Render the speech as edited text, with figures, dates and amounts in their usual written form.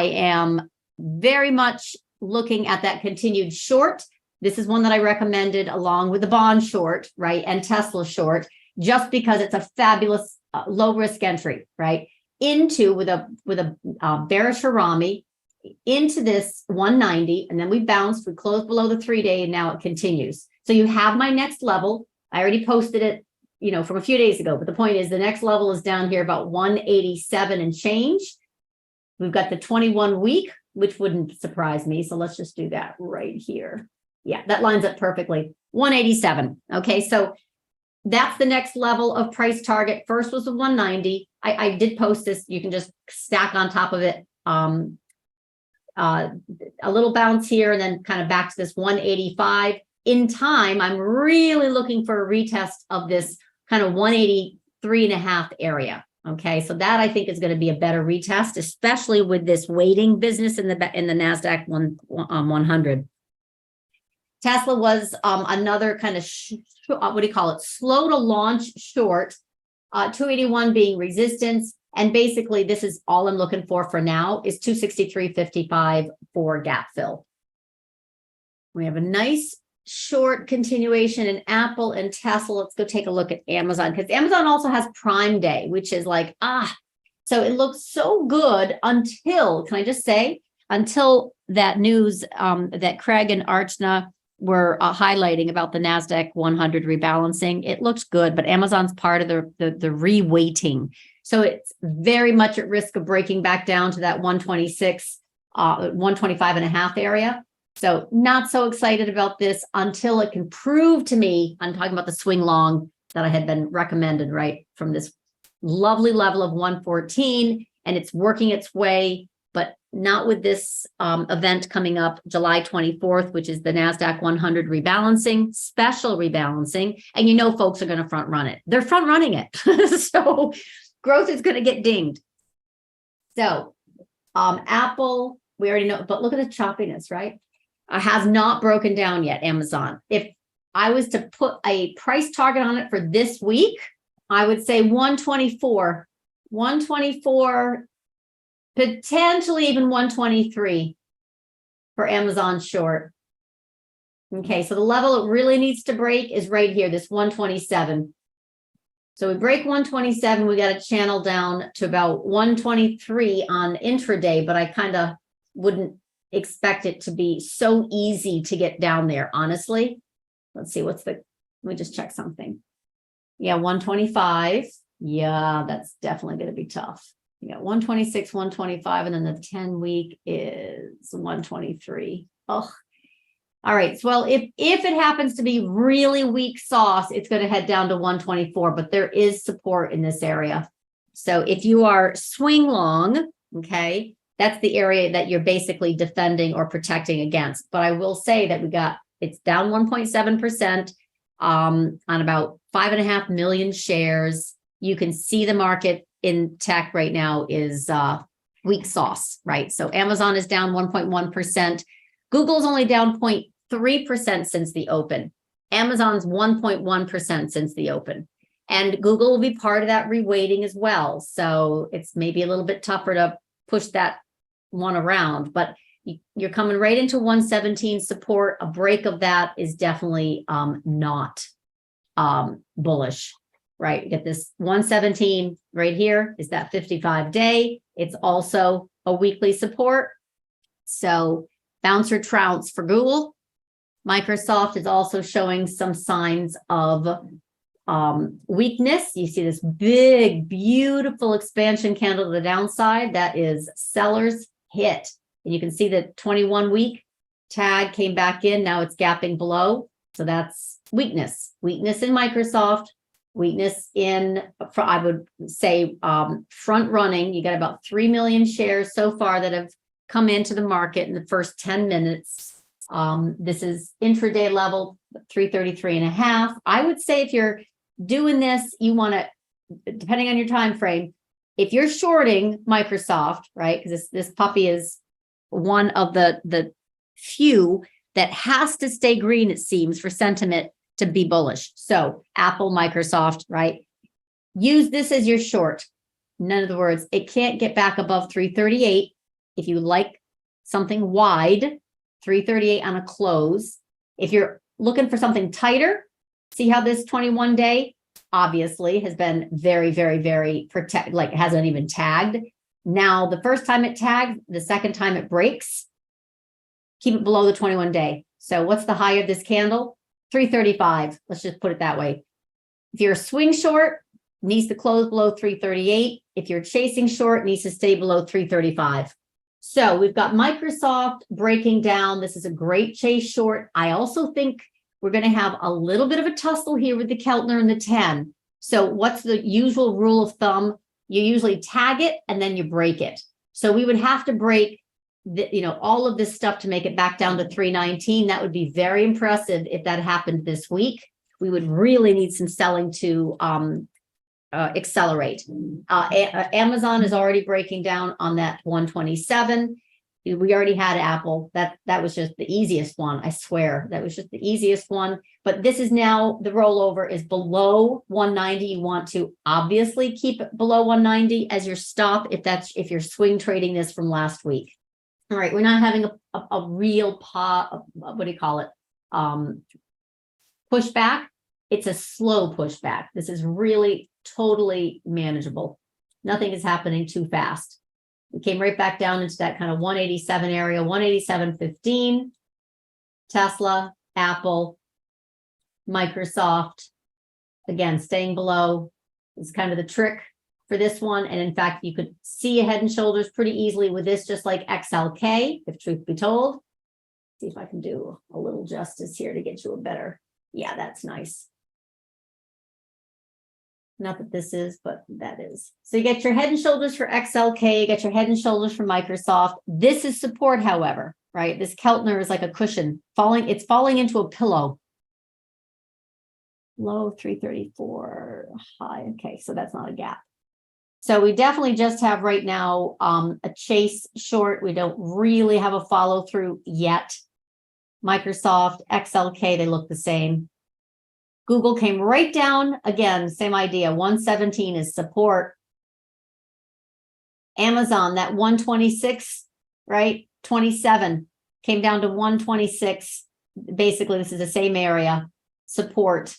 I am very much looking at that continued short. This is one that I recommended along with the bond short, right? And Tesla short, just because it's a fabulous low risk entry, right? Into with a bearish Harami into this 190, and then we bounced, we closed below the 3-day, and now it continues. So you have my next level. I already posted it, from a few days ago, but the point is the next level is down here about 187 and change. We've got the 21 week, which wouldn't surprise me. So let's just do that right here. Yeah, that lines up perfectly. 187. Okay, so that's the next level of price target. First was the 190. I did post this. You can just stack on top of it. A little bounce here and then kind of back to this 185. In time, I'm really looking for a retest of this kind of 183.5 area. Okay, so that I think is going to be a better retest, especially with this weighting business in the NASDAQ 100. Tesla was another kind of slow to launch short, 281 being resistance. And basically, this is all I'm looking for now is 263.55 for gap fill. We have a nice short continuation in Apple and Tesla. Let's go take a look at Amazon, because Amazon also has Prime Day, which is like, so it looks so good until, can I just say, until that news that Craig and Archana were highlighting about the NASDAQ 100 rebalancing. It looks good, but Amazon's part of the reweighting. So it's very much at risk of breaking back down to that 126, 125.5 area. So not so excited about this until it can prove to me, I'm talking about the swing long that I had been recommended, right, from this lovely level of 114, and it's working its way, but not with this event coming up July 24th, which is the NASDAQ 100 rebalancing, special rebalancing. And folks are going to front run it. They're front running it. So growth is going to get dinged. So Apple, we already know, but look at the choppiness, right? Has not broken down yet, Amazon. If I was to put a price target on it for this week, I would say 124, potentially even 123 for Amazon short. Okay, so the level it really needs to break is right here, this 127. So we break 127, we got a channel down to about 123 on intraday, but I kind of wouldn't expect it to be so easy to get down there, honestly. Let's see, let me just check something. Yeah, 125. Yeah, that's definitely going to be tough. You got 126, 125, and then the 10-week is 123. Oh, all right. So, well, if it happens to be really weak sauce, it's going to head down to 124, but there is support in this area. So if you are swing long, okay, that's the area that you're basically defending or protecting against. But I will say that it's down 1.7% on about 5.5 million shares. You can see the market in tech right now is weak sauce, right? So Amazon is down 1.1%. Google's only down 0.3% since the open. Amazon's 1.1% since the open. And Google will be part of that reweighting as well. So it's maybe a little bit tougher to push that one around, but you're coming right into 117 support. A break of that is definitely not bullish, right? You get this 117 right here is that 55-day. It's also a weekly support. So bounce or trounce for Google. Microsoft is also showing some signs of weakness. You see this big, beautiful expansion candle to the downside. That is sellers hit. And you can see the 21-week tag came back in. Now it's gapping below. So that's weakness. Weakness in Microsoft. Weakness in, I would say, front running. You got about 3 million shares so far that have come into the market in the first 10 minutes. This is intraday level, 333.5. I would say if you're doing this, you want to, depending on your time frame, if you're shorting Microsoft, right? Because this puppy is one of the few that has to stay green, it seems, for sentiment to be bullish. So Apple, Microsoft, right? Use this as your short. In other words, it can't get back above 338. if you like something wide, 338 on a close. If you're looking for something tighter, see how this 21-day obviously has been very, very, very like hasn't even tagged. Now, the first time it tagged, the second time it breaks, keep it below the 21-day. So what's the high of this candle? 335. Let's just put it that way. If you're a swing short, needs to close below 338. If you're chasing short, needs to stay below 335. So we've got Microsoft breaking down. This is a great chase short. I also think we're going to have a little bit of a tussle here with the Keltner and the 10. So what's the usual rule of thumb? You usually tag it and then you break it. So we would have to break all of this stuff to make it back down to 319. That would be very impressive if that happened this week. We would really need some selling to accelerate. Amazon is already breaking down on that 127. We already had Apple. That was just the easiest one. I swear that was just the easiest one. But this is now the rollover is below 190. You want to obviously keep it below 190 as your stop if you're swing trading this from last week. All right, we're not having a real what do you call it? Pushback. It's a slow pushback. This is really totally manageable. Nothing is happening too fast. We came right back down into that kind of 187 area, 187.15. Tesla, Apple, Microsoft, again, staying below is kind of the trick for this one. And in fact, you could see a head and shoulders pretty easily with this, just like XLK, if truth be told. See if I can do a little justice here to get you a better. Yeah, that's nice. Not that this is, but that is. So you get your head and shoulders for XLK, you get your head and shoulders for Microsoft. This is support, however, right? This Keltner is like a cushion it's falling into a pillow. Low 334, high. Okay, so that's not a gap. So we definitely just have right now a chase short. We don't really have a follow through yet. Microsoft, XLK, they look the same. Google came right down again, same idea. 117 is support. Amazon, that 126, right? 27 came down to 126. Basically, this is the same area. Support.